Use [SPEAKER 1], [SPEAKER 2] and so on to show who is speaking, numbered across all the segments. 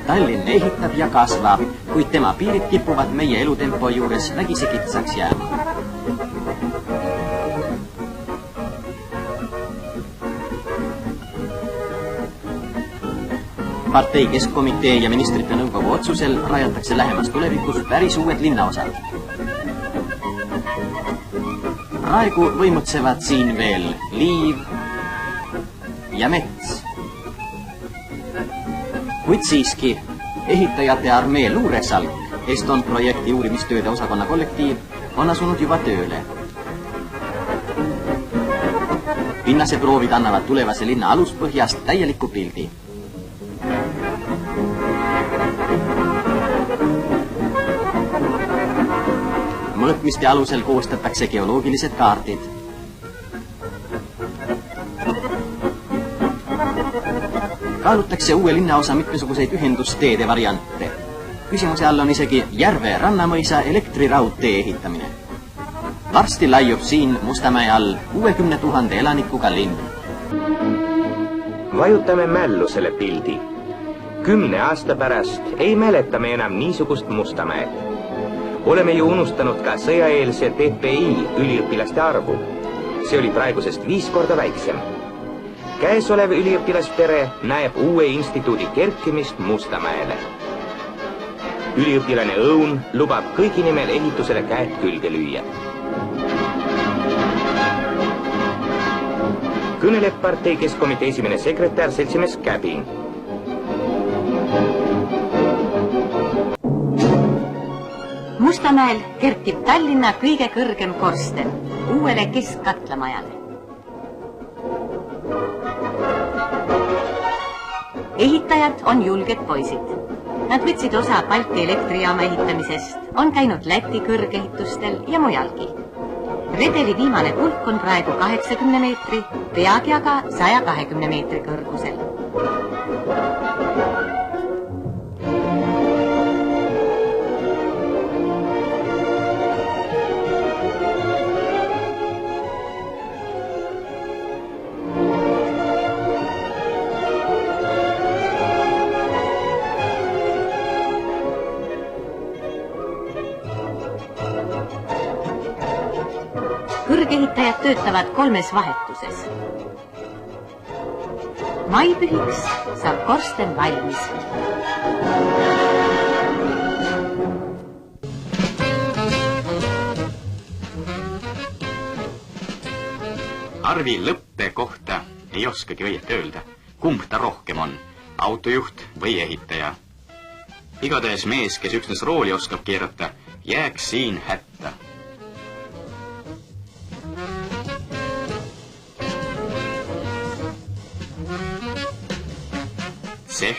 [SPEAKER 1] Tallinn ehitab ja kasvab, kuid tema piirid kipuvad meie elutempo juures vägisi kitsaks jääma. Partei Keskkomitee ja ministrite nõukogu otsusel rajatakse lähemas tulevikus päris uued linnaosad. Praegu võimutsevad siin veel liiv ja mets. Kuid siiski ehitajate armee luuresalk Eston projekti uurimistööde osakonna kollektiiv on asunud juba tööle. Pinnase proovid annavad tulevase linna aluspõhjast täieliku pildi. Mõõtmiste alusel koostatakse geoloogilised kaardid. Kaalutakse uue linnaosa mitmesuguseid ühendusteede variante. Küsimuse all on isegi Järve rannamõisa elektriraudtee ehitamine. Varsti laiub siin Mustamäe all 60 000 elanikuga linn.
[SPEAKER 2] Vajutame mällu selle pildi. 10 aasta pärast ei mäleta me enam niisugust Mustamäed. Oleme ju unustanud ka sõjaeelse TPI üliõpilaste arvu. See oli praegusest 5 korda väiksem. Käesolev üliõpilaspere näeb uue instituudi kerkimist Mustamäele. Üliõpilane Õun lubab kõigi nimel ehitusele käed külge lüüa. Kõneleb Partei Keskkomitee esimene sekretär seltsimees Käbin.
[SPEAKER 3] Mustamäel kerkib Tallinna kõige kõrgem korsten uuele keskkatlamajale. Ehitajad on julged poisid. Nad võtsid osa Balti elektrijaama ehitamisest, on käinud Läti kõrgehitustel ja mujalgi. Redeli viimane pulk on praegu 80 meetri, peagi aga 120 meetri kõrgusel. Kõrgehitajad töötavad 3 vahetuses. Maipühiks saab korsten valmis.
[SPEAKER 4] Arvi lõppe kohta ei oskagi õieti öelda, kumb ta rohkem on, autojuht või ehitaja. Igatahes mees, kes üksnes rooli oskab keerata, jääks siin hätta. Seh,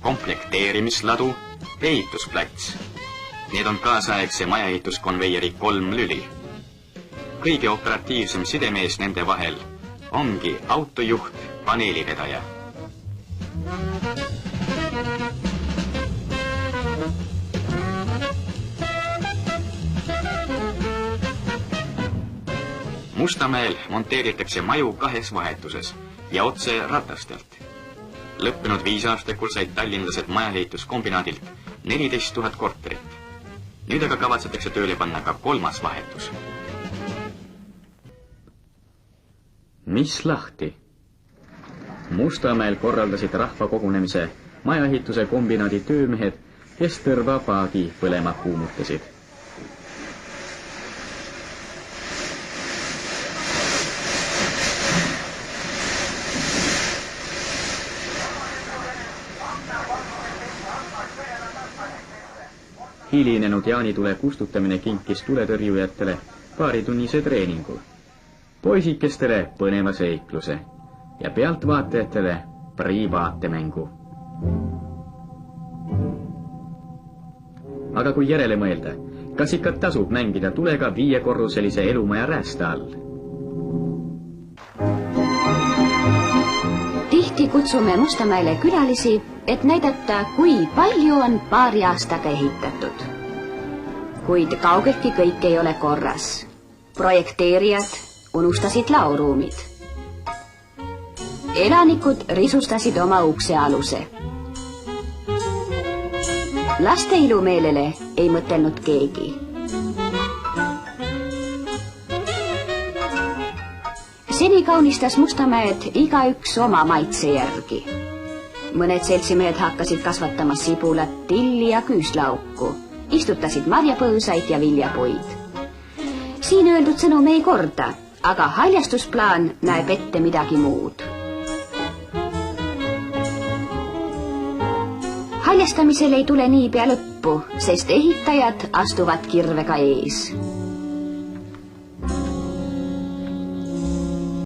[SPEAKER 4] komplekteerimisladu, ehitusplats. Need on kaasaegse majaehituskonveieri 3 lüli. Kõige operatiivsem sidemees nende vahel ongi autojuht, paneelivedaja. Mustamäel monteeritakse maju 2 vahetuses ja otse ratastelt. Lõppenud 5 aastakul said tallinlased majaehituskombinaadilt 14 000 korterit. Nüüd aga kavatsetakse tööle panna ka 3. vahetus.
[SPEAKER 5] Mis lahti? Mustamäel korraldasid rahvakogunemise majaehituse kombinaadi töömehed, kes tõrva paagi põlema kuumutasid. Hilinenud jaanitule kustutamine kinkis tuletõrjujatele paaritunnise treeningu, poisikestele põneva seikluse ja pealtvaatajatele priivaatemängu. Aga kui järele mõelda, kas ikka tasub mängida tulega 5-korruselise elumaja räästa all?
[SPEAKER 6] Tihti kutsume Mustamäele külalisi, et näidata, kui palju on paari aastaga ehitatud. Kuid kaugeltki kõik ei ole korras. Projekteerijad unustasid laoruumid. Elanikud risustasid oma ukse aluse. Laste ilumeelele ei mõtelnud keegi. Seni kaunistas Mustamäed igaüks oma maitse järgi. Mõned seltsimehed hakkasid kasvatama sibulat, tilli ja küüslauku, istutasid marjapõõsaid ja viljapuid. Siin öeldud sõnum ei korda, aga haljastusplaan näeb ette midagi muud. Haljastamisel ei tule niipea lõppu, sest ehitajad astuvad kirvega ees.